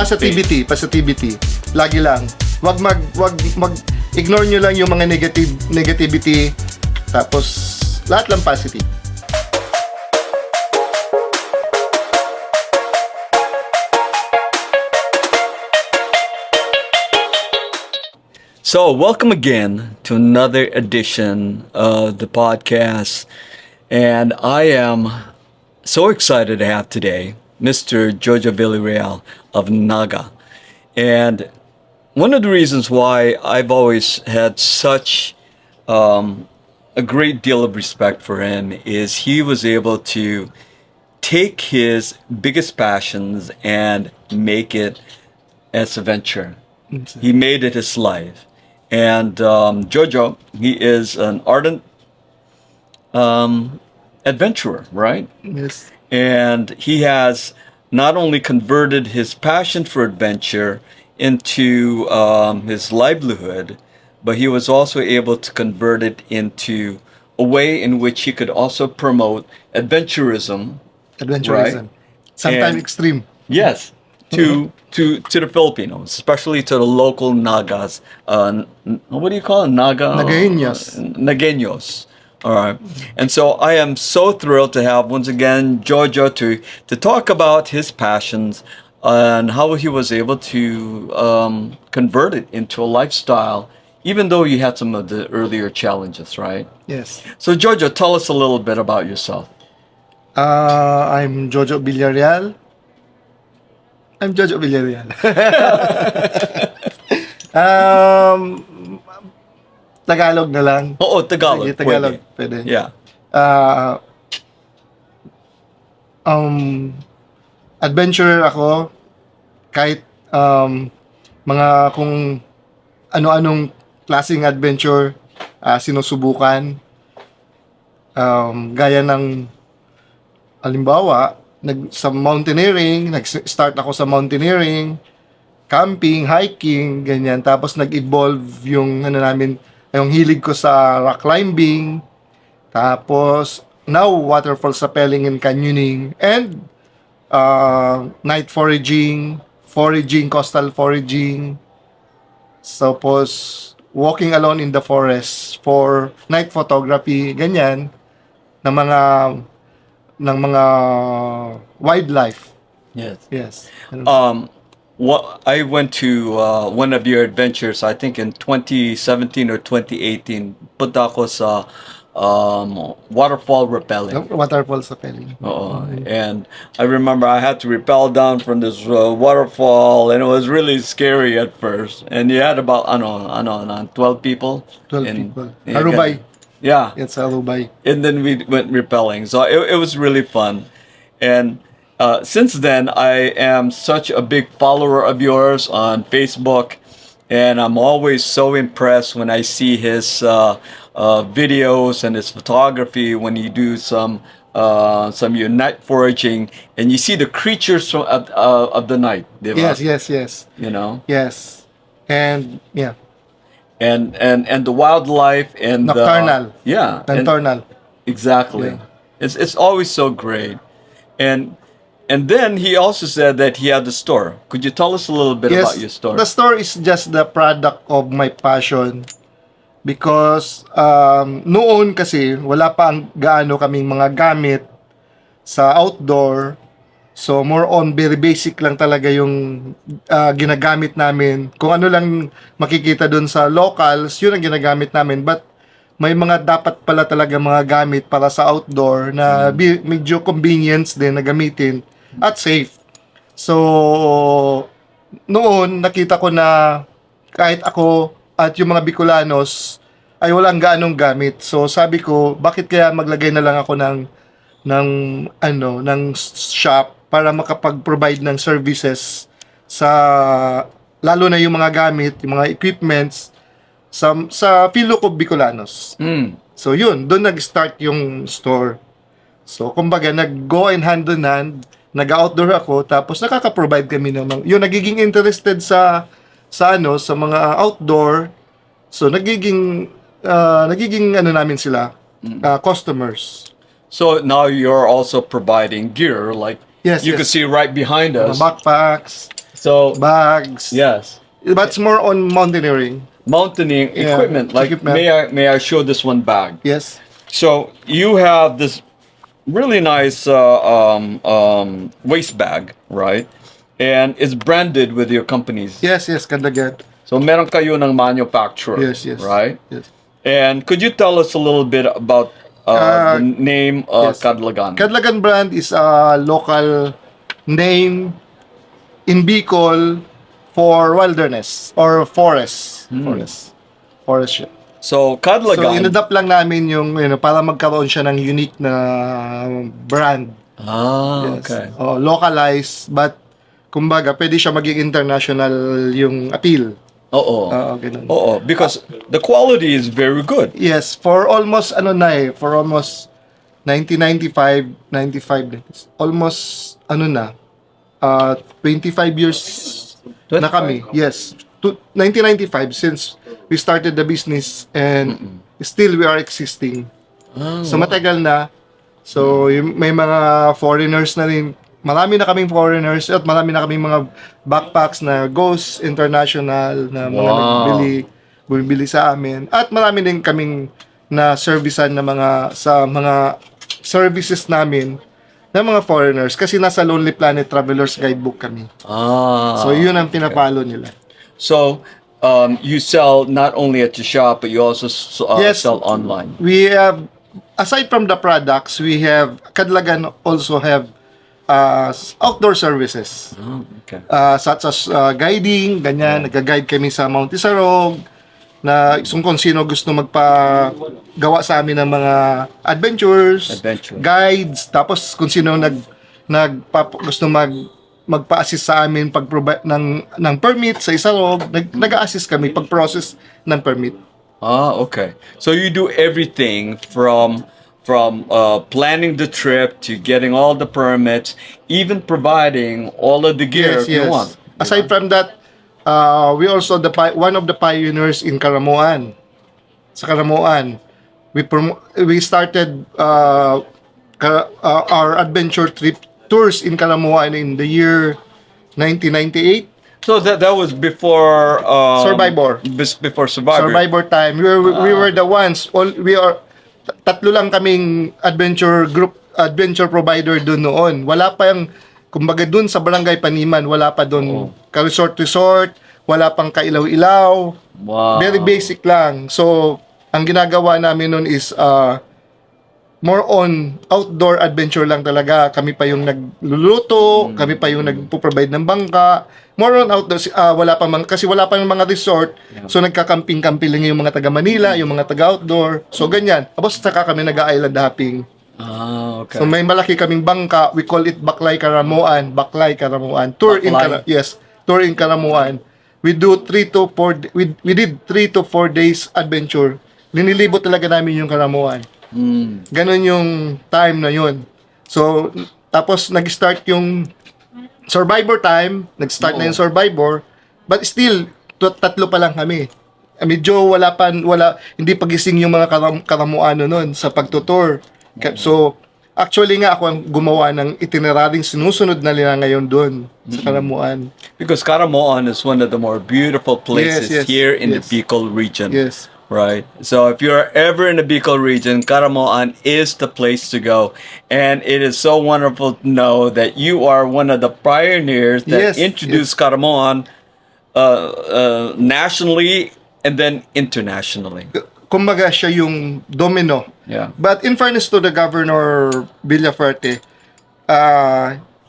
Positivity. Lagi lang. Wag ignore nyo lang yung mga negativity. Tapos, lahat lang positive. So, welcome again to another edition of the podcast. And I am so excited to have today Mr. JOJO VILLAREAL of Naga. And one of the reasons why I've always had such a great deal of respect for him is he was able to take his biggest passions and make it as a venture. He made it his life. And JOJO, he is an ardent adventurer, right? Yes. And he has not only converted his passion for adventure into his livelihood, but he was also able to convert it into a way in which he could also promote adventurism. Right? Sometimes And- extreme. Yes, to the Filipinos, especially to the local Nagas. What do you call it? Nagueños. All right. And so I am so thrilled to have once again JOJO to talk about his passions and how he was able to convert it into a lifestyle, even though you had some of the earlier challenges, right? Yes. So JOJO, tell us a little bit about yourself. I'm JOJO Villarreal. Tagalog na lang. Oo, Tagalog. Sige, Tagalog. Pwede. Yeah. Adventurer ako. Kahit mga kung ano-anong klaseng adventure sinusubukan. Gaya ng halimbawa, sa mountaineering, nag-start ako sa mountaineering, camping, hiking, ganyan. Tapos nag-evolve yung yung hilig ko sa rock climbing. Tapos now waterfall rappelling and canyoning and night foraging, coastal foraging. Tapos walking alone in the forest for night photography, ganyan, ng mga wildlife. Yes. Yes. I went to one of your adventures, I think in 2017 or 2018. Punta ako sa waterfall rappelling. Waterfall rappelling. And I remember I had to rappel down from this waterfall, and it was really scary at first. And you had about 12 people. 12 in, people. in Arubay. Yeah. It's Arubay. And then we went rappelling. So it was really fun. And since then, I am such a big follower of yours on Facebook. And I'm always so impressed when I see his videos and his photography when you do some your night foraging and you see the creatures of the night. Diba? Yes. You know? Yes. And yeah. And the wildlife and Nocturnal. Nocturnal. Exactly. Yeah. It's always so great. And then he also said that he had a store. Could you tell us a little bit about your store? The store is just the product of my passion because noon kasi wala pa gaano kaming mga gamit sa outdoor. So more on very basic lang talaga yung ginagamit namin. Kung ano lang makikita dun sa locals, yun ang ginagamit namin. But may mga dapat pala talaga mga gamit para sa outdoor na medyo convenience din na gamitin at safe. So noon nakita ko na kahit ako at yung mga Bicolanos ay walang gaanong gamit. So sabi ko, bakit kaya maglagay na lang ako ng shop para makapag-provide ng services sa lalo na yung mga gamit, yung mga equipments sa filo ko Bicolanos. So yun, doon nag-start yung store. So kumbaga nag-go in hand in hand, nag-outdoor ako tapos nakaka-provide kami ng yung nagiging interested sa mga outdoor. So nagiging namin sila customers. So now you're also providing gear like Yes, you can see right behind us. Backpacks, So, bags. yes. But it's more on mountaineering. Mountaineering Yeah, equipment. Like, equipment. may I show this one bag? Yes. So, you have this really nice waist bag, right? And it's branded with your companies. Yes, Kaddlagan. So, meron kayo ng manufacturer, Yes. right? Yes. And could you tell us a little bit about the name Yes. Kaddlagan? Kaddlagan brand is a local name in Bicol for wilderness or forest. Forest siya. So, So, Kaddlagan. inadapt lang namin yung, para magkaroon siya ng unique na brand. Ah, Yes. okay. Localized, but kumbaga, pwede siya maging international yung appeal. Oo. Ganun. Oo, because the quality is very good. Yes, for almost, for almost 1995, 95, almost, 25 years na 25? kami. Yes, 1995, since we started the business, and still we are existing. So, matagal na. So, may mga foreigners na rin. Marami na kaming foreigners at marami na kaming mga backpacks na Ghost International na mga bumibili sa amin. At marami din kaming na servicean na sa mga services namin ng mga foreigners kasi nasa Lonely Planet Travelers Guidebook kami. So, yun ang pinapalo nila. So, you sell not only at your shop, but you also sell online. We have, aside from the products, we have, Kaddlagan also have outdoor services. Okay. Such as guiding, ganyan. Nag-guide kami sa Mount Isarog, na kung sino gusto magpagawa sa amin ng mga adventures, guides, tapos kung sino gusto magpa-assist sa amin pag-provide ng permit sa Isarog, nag-a-assist kami pag-process ng permit. Okay. So you do everything from planning the trip to getting all the permits, even providing all of the gear if you want. Aside from that, we also one of the pioneers in Karamuan. Sa Karamuan, we started our adventure trip tours in Karamuan in the year 1998. So that was before Survivor. Before Survivor. Survivor time. We were the ones. Tatlo lang kaming adventure provider doon noon. Wala pa yung, kumbaga doon sa Barangay Paniman, wala pa doon ka-resort, wala pang kailaw-ilaw. Wow. Very basic lang. So, ang ginagawa namin noon is more on outdoor adventure lang talaga. Kami pa yung nagluluto, kami pa yung nagpo-provide ng bangka. More on outdoor, kasi wala pa ng mga resort. So nagka-camping-camping lang yung mga taga Manila, yung mga taga outdoor. So ganyan. Tapos saka kami nag-island hopping. Okay. So may malaki kaming bangka, we call it Baklay Karamuan. Tour in Karamuan. We do 3 to 4 we did 3 to 4 days adventure. Linilibot talaga namin yung Karamuan. Ganon yung time na yun. So tapos nag-start yung Survivor time, nag-start na yung Survivor, but still, tatlo pa lang kami. Medyo hindi pagising yung mga karamuano nun sa pagtutour. So, actually nga ako ang gumawa ng itineraryong sinusunod na nila ngayon doon sa Karamuan. Because Karamuan is one of the more beautiful places here in the Bicol region. Yes. Right. So if you're ever in the Bicol region, Karamuan is the place to go. And it is so wonderful to know that you are one of the pioneers that introduced Karamuan nationally and then internationally. Kumbaga siya yung domino. Yeah. But in fairness to the Governor Villaferte,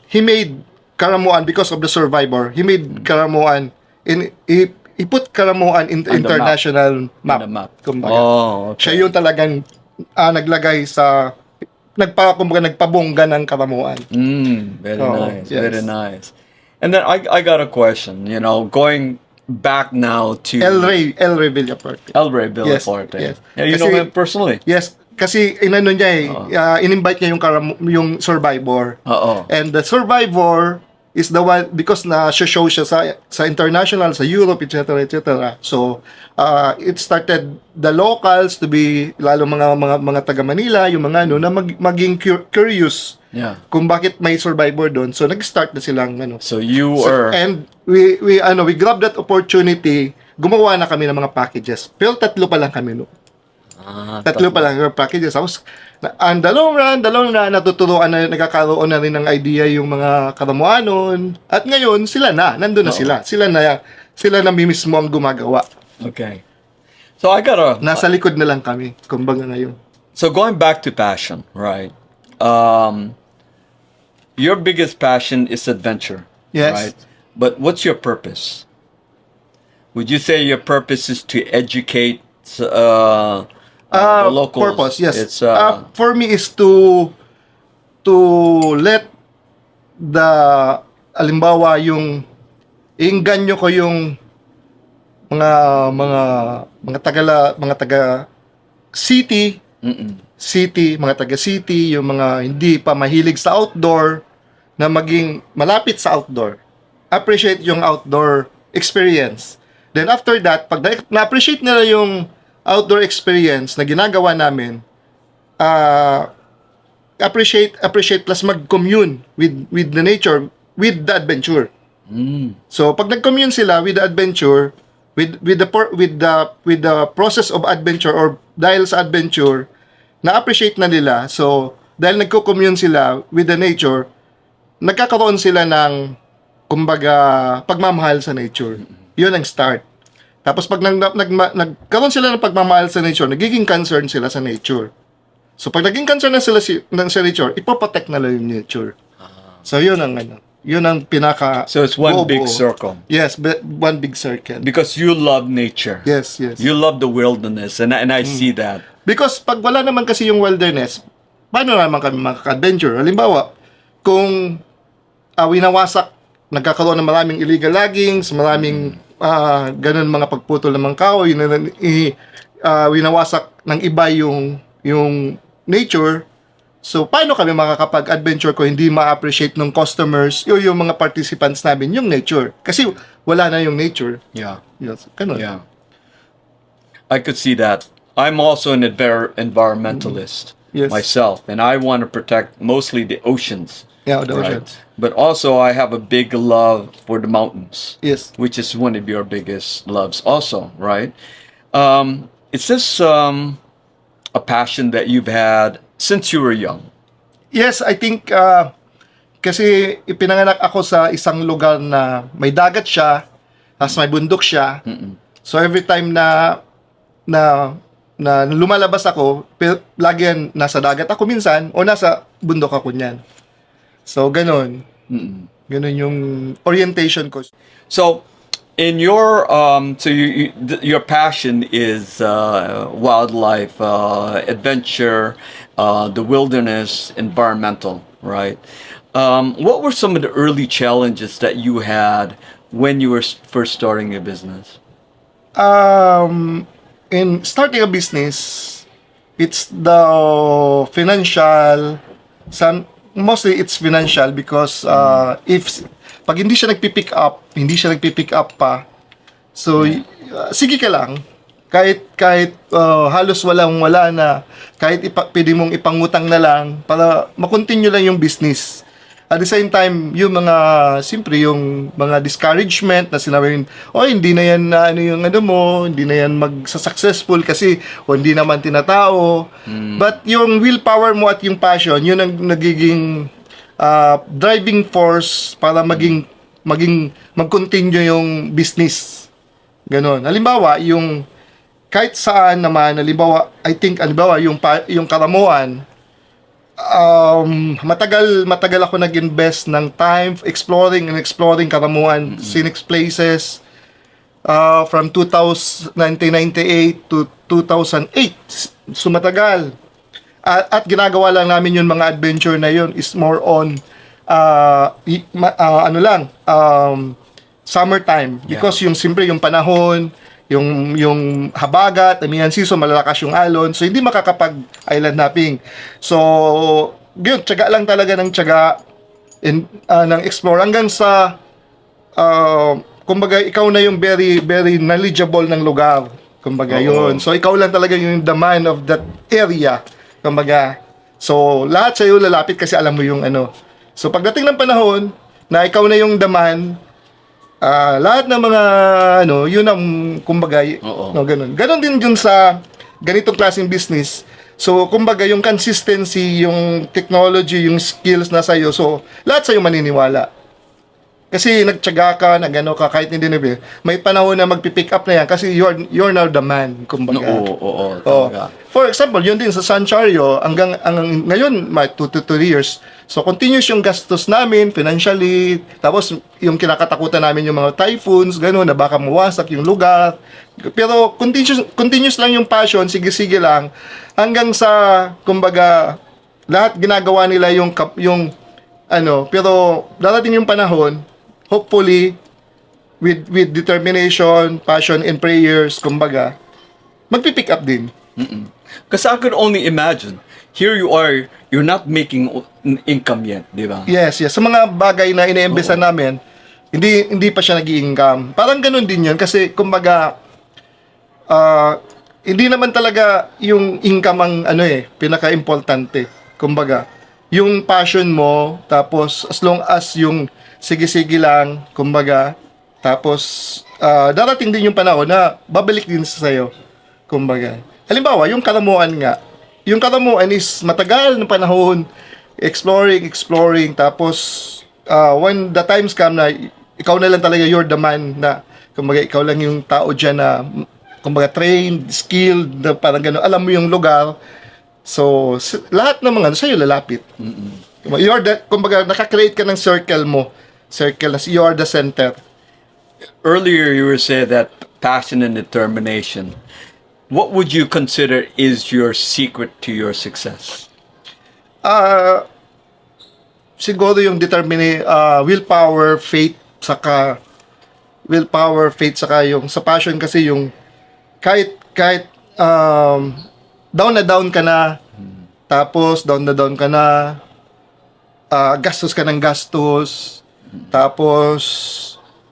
he made Karamuan because of the Survivor. He made Karamuan he put Karamuan in international map. Kumbaga. Okay. Siya yung talagang naglagay sa nagpabongga ng Karamuan. Very nice. Yes. Very nice. And then I got a question, going back now to El Ray Villaferte. Yes. Yeah, you know him personally? Yes. Kasi inano niya in-invite niya yung Survivor. And the Survivor is the one because na-show siya sa international, sa Europe, etc. So, it started the locals to be, lalo mga taga Manila, yung mga na maging curious Yeah. kung bakit may survivor doon. So nag-start na silang ano. So you So, are... and we grabbed that opportunity, gumawa na kami ng mga packages. Pero tatlo pa lang kami no. Tatlo pa lang yung packages. Tapos, ang dalawang run, natuturuan na, nagkakaroon na rin ng idea yung mga karamuanon. At ngayon, nandun na sila. Sila na mismo ang gumagawa. Okay. So I gotta... Nasa likod na lang kami, kumbaga ngayon. So going back to passion, right? Your biggest passion is adventure, Yes. right? But what's your purpose? Would you say your purpose is to educate the locals? Purpose, yes. It's For me is to let the, alimbawa, iinganyo ko yung mga taga city, mga taga city, yung mga hindi pa mahilig sa outdoor, na maging malapit sa outdoor. Appreciate yung outdoor experience. Then after that, pag na-appreciate nila yung outdoor experience na ginagawa namin, appreciate plus mag-commune with the nature, with the adventure. So pag nag-commune sila with the adventure, with the process of adventure, or dahil sa adventure, na-appreciate na nila. So dahil nagko-commune sila with the nature, nagkakaroon sila ng, kumbaga, pagmamahal sa nature. Yun ang start. Tapos pag nagkaroon sila ng pagmamahal sa nature, nagiging concerned sila sa nature. So pag naging concerned na sila sa nature, ipoprotect na lang yung nature. So yun ang pinaka... So it's one big circle. Yes, one big circle. Because you love nature. Yes. You love the wilderness, and I see that. Because pag wala naman kasi yung wilderness, paano naman kami makaka-adventure? Halimbawa, kung winawasak, nagkakaroon ng maraming illegal loggings, maraming ganun mga pagputol ng mga kahoy, winawasak ng iba yung nature. So, paano kami makakapag-adventure ko hindi ma-appreciate ng customers o yung mga participants namin yung nature? Kasi wala na yung nature. Yeah. Yes, ganun. Yeah. I could see that. I'm also an environmentalist Yes. myself, and I want to protect mostly the oceans. Yeah, the right? oceans. But also, I have a big love for the mountains. Yes. Which is one of your biggest loves also, right? Is this a passion that you've had since you were young? Yes, I think kasi ipinanganak ako sa isang lugar na may dagat siya, tapos may bundok siya. So every time na lumalabas ako, lagi yan nasa dagat ako minsan o nasa bundok ako niyan. So ganun. Ganun yung orientation ko. So in your your passion is wildlife, adventure, the wilderness, environmental, right? What were some of the early challenges that you had when you were first starting your business? In starting a business, it's the financial, mostly it's financial because pag hindi siya nagpipick up pa, so sige ka lang, kahit halos wala na, kahit pwede mong ipangutang na lang para makontinue lang yung business. At the same time, yung yung mga discouragement na sinabi, hindi na yan hindi na yan magsa-successful kasi hindi naman tinatao. But yung willpower mo at yung passion, yun ang nagiging driving force para mag-continue yung business. Ganon. Halimbawa, kahit saan naman, halimbawa, yung karamuan, matagal ako nag-invest ng time exploring karamuan, scenic places, from 1998 to 2008. So matagal. At ginagawa lang namin yung mga adventure na yun is more on summertime, because yung panahon, yung habagat, season, malalakas yung alon, so hindi makakapag-island hopping. So, yun, tiyaga lang talaga ng ng explore hanggang sa kumbaga, ikaw na yung very, very knowledgeable ng lugar. Kumbaga, yun. So, ikaw lang talaga yung the man of that area. Kumbaga, So, lahat sa'yo lalapit kasi alam mo yung ano. So, pagdating ng panahon na ikaw na yung demand, lahat ng mga ano, yun ang kumbaga, Oo. no, ganun. Ganun din dun sa ganitong klaseng business. So, kumbaga, yung consistency, yung technology, yung skills na sa'yo. So, lahat sa'yo maniniwala. Kasi nagtiyaga ka, nagano ka, kahit hindi na may panahon na magpipick up na yan kasi you're now the man, kumbaga. Oo, Oh. talaga. For example, yun din sa Sanchario, hanggang ngayon, 2 to 3 years. So, continuous yung gastos namin, financially, tapos yung kinakatakutan namin yung mga typhoons, gano'n, na baka mawasak yung lugar. Pero, continuous lang yung passion, sige-sige lang, hanggang sa, kumbaga, lahat ginagawa nila yung ano, pero darating yung panahon, hopefully, with determination, passion, and prayers, kumbaga, magpipick up din. Because I could only imagine, here you are, you're not making income yet, di ba? Yes. Sa mga bagay na ine-embesa namin, hindi pa siya nag-i-income. Parang ganun din yun, kasi, kumbaga, hindi naman talaga yung income ang, pinaka-importante. Kumbaga, yung passion mo, tapos, as long as yung sige-sige lang, kumbaga, tapos, darating din yung panahon na babalik din sa sayo. Kumbaga. Halimbawa, yung karamuan nga. Yung karamuan is matagal ng panahon, exploring, tapos, when the times come na, ikaw na lang talaga, you're the man na, kumbaga, ikaw lang yung tao dyan na, kumbaga, trained, skilled, na parang gano'n, alam mo yung lugar. So, lahat ng mga sa'yo lalapit. You're the, kumbaga, nakakreate ka ng circle mo. Circle na you are the center. Earlier, you were saying that passion and determination. What would you consider is your secret to your success? Siguro yung willpower, faith, saka yung sa passion kasi yung kahit down na down ka na, tapos down na down ka na, gastos ka ng gastos, tapos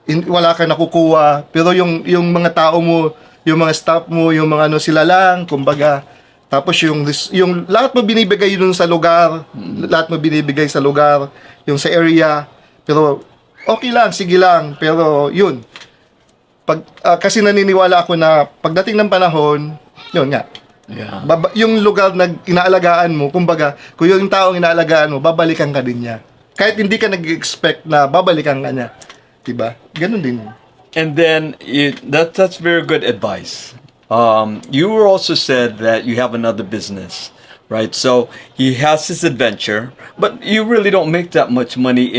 wala ka nakukuha, pero yung mga tao mo, yung mga staff mo, yung mga ano sila lang, kumbaga, tapos yung lahat mo binibigay dun sa lugar, lahat mo binibigay sa lugar, yung sa area, pero okay lang, sige lang, pero yun, kasi naniniwala ako na pagdating ng panahon, yun nga, yung lugar na inaalagaan mo, kumbaga, kung yung taong inaalagaan mo, babalikan ka din niya. Kahit hindi ka nag-expect na babalikan ka niya. Diba? Ganun din. And then, that's very good advice. You were also said that you have another business, right? So he has this adventure, but you really don't make that much money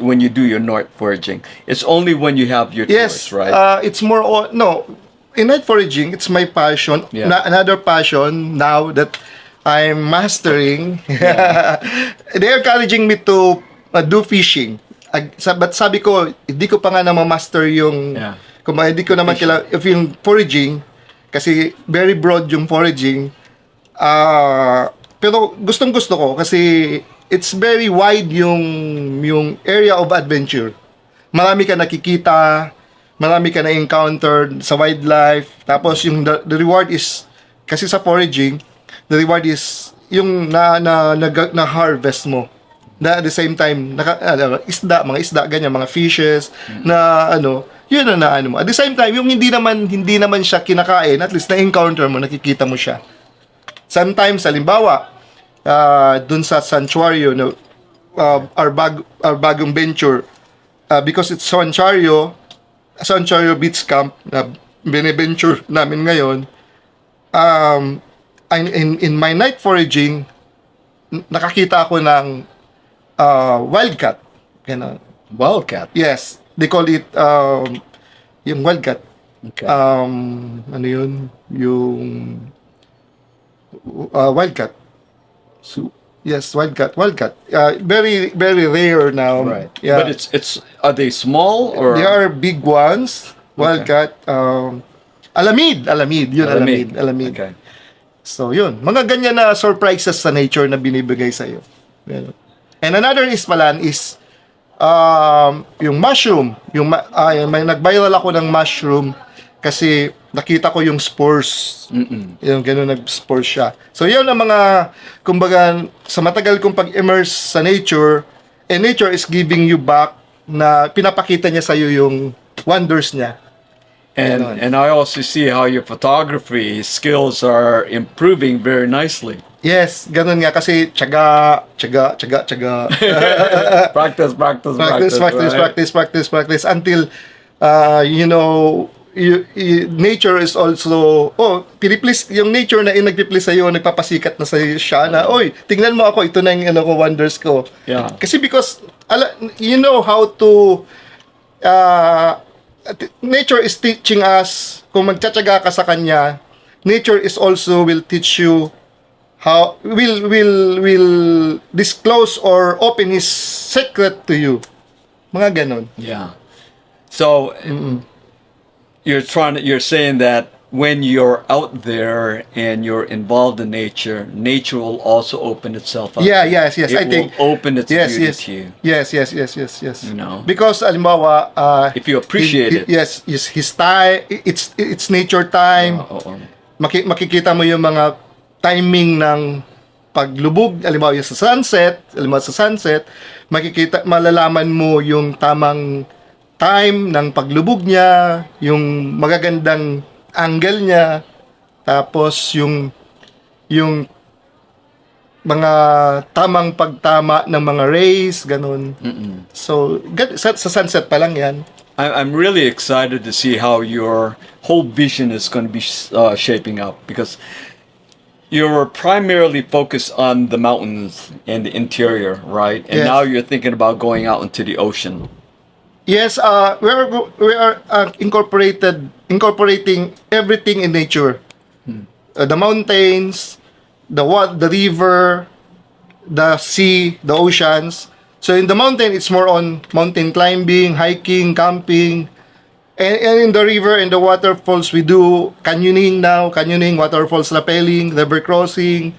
when you do your night foraging. It's only when you have your Yes, tours, right? it's more on, no, in night foraging, it's my passion. Yeah. Another passion now that I'm mastering. They're encouraging me to do fishing. But sabi ko, hindi ko pa nga na ma-master yung, kung hindi ko naman if yung foraging, kasi very broad yung foraging. Pero gustong-gusto ko kasi it's very wide yung area of adventure. Marami ka nakikita, marami ka na-encounter sa wildlife. Tapos yung the reward is, kasi sa foraging, the reward is yung na harvest mo. Na at the same time, mga isda, ganyan, mga fishes, na yun na mo. At the same time, yung hindi naman siya kinakain, at least na-encounter mo, nakikita mo siya. Sometimes, halimbawa, dun sa sanctuary, our bagong venture, because it's Sanchario Beach Camp, na bine-venture namin ngayon, in my night foraging, nakakita ako ng wildcat. Wildcat? Yes. They call it, yung wildcat. Okay. Ano yun? Yung wildcat. So, yes, wildcat. Very, very rare now. Right. Yeah. But are they small or? They are big ones. Wildcat. Alamid. Yun, alamid. Okay. So, yun. Mga ganyan na surprises sa nature na binibigay sa'yo. Yan. And another is yung mushroom. May nag-viral ako ng mushroom kasi nakita ko yung spores. Yung gano'n nag-spores siya. So, yun ang mga, kumbaga, sa matagal kong pag-immerse sa nature, and nature is giving you back na pinapakita niya sa'yo yung wonders niya. And I also see how your photography skills are improving very nicely. Yes, ganun nga kasi tiyaga. Practice practice until nature is also yung nature na nagpiplis sa iyo, nagpapasikat na sa siya na tingnan mo ako, ito na yung wonders ko. Yeah. Kasi because you know how to nature is teaching us, kung magtsatsaga ka sa kanya, nature is also will teach you how will disclose or open his secret to you. Mga ganon. Yeah. So you're saying that when you're out there and you're involved in nature will also open itself up. Yes. It I think will open its beauty to you. Yes. You know, because alimbawa, if you appreciate it. Yes, his time, it's nature time. Makikita mo yung mga timing ng paglubog, alimbawa sa sunset, malalaman mo yung tamang time ng paglubog niya, yung magagandang angle niya, tapos yung mga tamang pagtama ng mga rays, ganun. So, sa sunset pa lang yan. I'm really excited to see how your whole vision is going to be shaping up, because you're primarily focused on the mountains and the interior, right? And Yes. now you're thinking about going out into the ocean. Yes, we are incorporating everything in nature. The mountains, the river, the sea, the oceans. So in the mountain, it's more on mountain climbing, hiking, camping. And in the river and the waterfalls, we do canyoning, waterfalls rappelling, river crossing.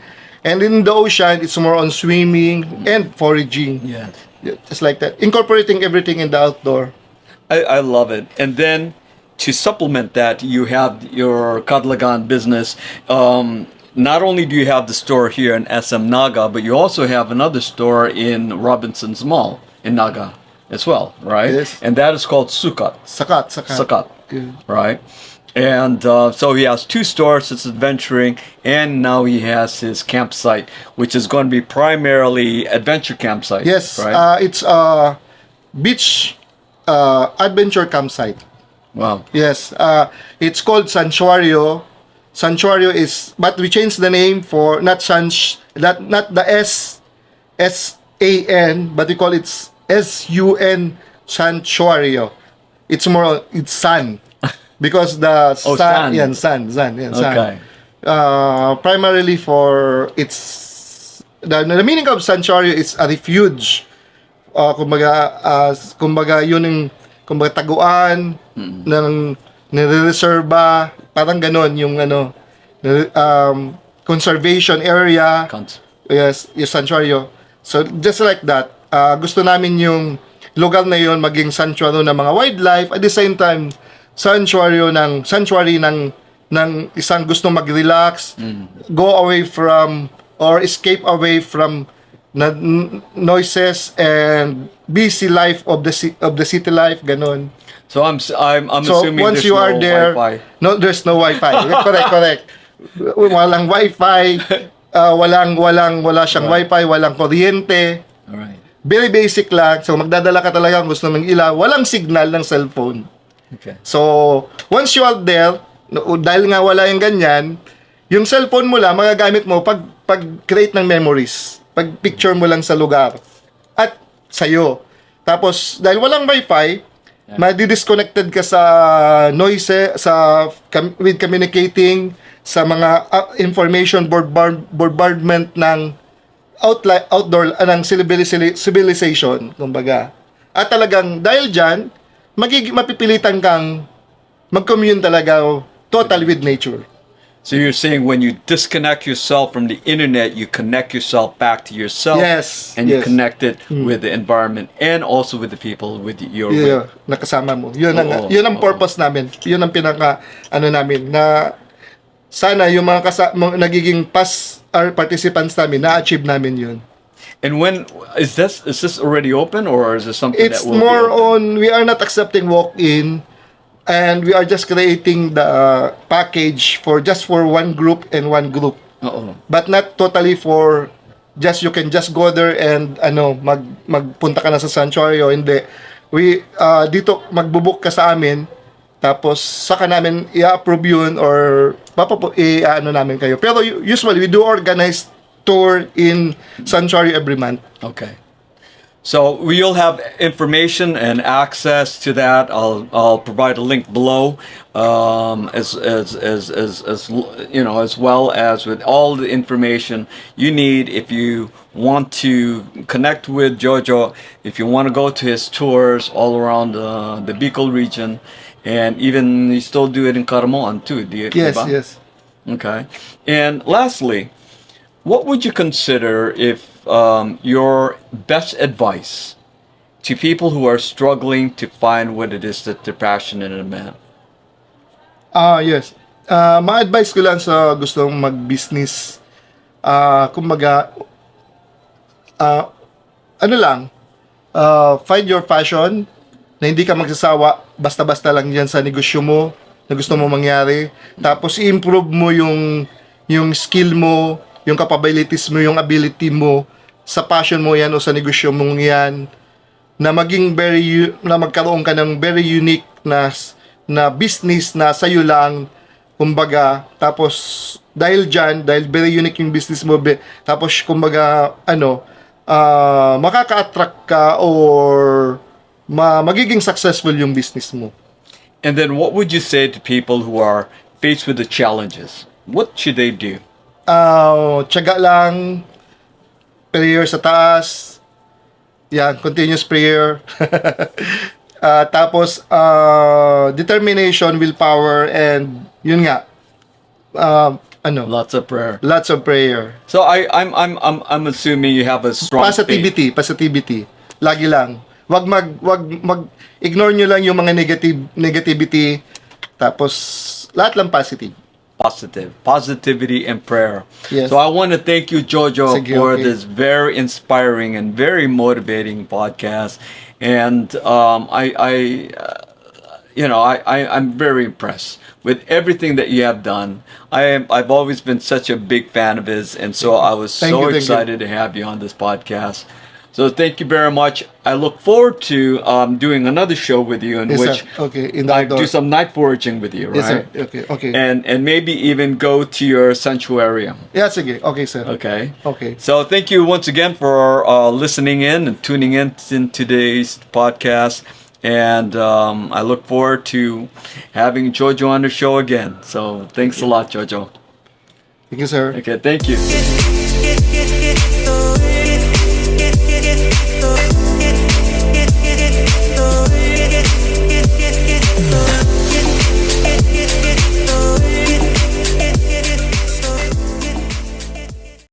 And in the ocean, it's more on swimming and foraging. Yes. Yeah, just like that. Incorporating everything in the outdoor. I love it. And then to supplement that, you have your Kaddlagan business. Not only do you have the store here in SM Naga, but you also have another store in Robinson's Mall in Naga as well, right? Yes. And that is called Sukat. Sakat. Yeah. Right? And so he has two stores, it's adventuring, and now he has his campsite, which is going to be primarily adventure campsite. Yes, right? it's a beach adventure campsite. Wow. Yes, it's called Santuario. Santuario is, but we changed the name for not the SAN, but we call it SUN Santuario. It's sun. Because the sun. Okay. Primarily for its the meaning of sanctuary is a refuge. Kumbaga yun yung taguan ng nire-reserva, parang ganon yung conservation area. Yes, yung sanctuary. So just like that, gusto namin yung lugar na yun maging sanctuary ng mga wildlife, at the same time sanctuary ng isang gustong mag-relax, go away from or escape away from noises and busy life of the city life, ganon. So I'm So assuming once there's you are no there, Wi-Fi. no, there's no Wi-Fi. Correct. Walang Wi-Fi, wala siyang Wi-Fi, walang kuryente. All right. Very basic lang. So magdadala ka talaga kung gusto mong ilaw, walang signal ng cellphone. Okay. So, once you are there, dahil nga wala yung ganyan, yung cellphone mo lang, magagamit mo pag-create ng memories. Pag-picture mo lang sa lugar. At sa'yo. Tapos, dahil walang wifi, madi-disconnected ka sa noise, with communicating, sa mga information bombardment ng outdoor, ng civilization, kumbaga. At talagang, dahil dyan, mapipilitan kang mag-commune talaga totally with nature. So you're saying when you disconnect yourself from the internet, you connect yourself back to yourself. Yes, And you yes. connect it with the environment and also with the people with your Yeah, nakasama mo. Yun ang purpose namin. Yun ang pinaka ano namin na sana yung mga nagiging past our participants namin na-achieve namin yun. And when is this already open, or is this something It's that will more be open? on we are not accepting walk-in, and we are just creating the package for one group and one group. But not totally for just you can just go there and magpunta ka na sa sanctuary o hindi. We dito magbubook ka sa amin, tapos saka namin i-approve yun or i-ano namin kayo. Pero usually we do organized tour in sanctuary every month. Okay. So we'll have information and access to that. I'll provide a link below, as you know, as well as with all the information you need if you want to connect with JoJo, if you want to go to his tours all around the Bicol region, and even you still do it in Caramoan too. Yes, diba? yes. Okay. And lastly, what would you consider if your best advice to people who are struggling to find what it is that they're passionate about? Yes. Ma-advise ko lang sa gustong mag-business, kumbaga, find your passion, na hindi ka magsasawa basta-basta lang dyan sa negosyo mo, na gusto mo mangyari. Tapos i-improve mo yung skill mo, yung capabilities mo, yung ability mo, sa passion mo yan o sa negosyo mong yan, na magkaroon ka ng very unique na business na sa'yo lang, kumbaga, tapos dahil very unique yung business mo, tapos kumbaga, makaka-attract ka or magiging successful yung business mo. And then what would you say to people who are faced with the challenges? What should they do? Tiyaga lang, prayer sa taas, yan, continuous prayer. Tapos determination, willpower, and yun nga, Lots of prayer. lots of prayer. So I'm assuming you have a strong faith. Positivity. Lagi lang. Wag ignore nyo lang yung mga negativity. Tapos lahat lang Positivity and prayer. Yes. So I want to thank you, JoJo, Sige, for okay. this very inspiring and very motivating podcast. And I'm very impressed with everything that you have done. I've always been such a big fan of his, and so I was Thank you. excited to have you on this podcast. So thank you very much. I look forward to doing another show with you in Yes, which sir. Okay, in the I outdoor. do some night foraging with you, Yes, sir. right? Okay. And maybe even go to your sanctuary. Yeah, sige. Okay, sir. Okay. Okay. So thank you once again for listening in and tuning in today's podcast. And I look forward to having JoJo on the show again. So thanks a lot, JoJo. Thank you, sir. Okay, thank you. Get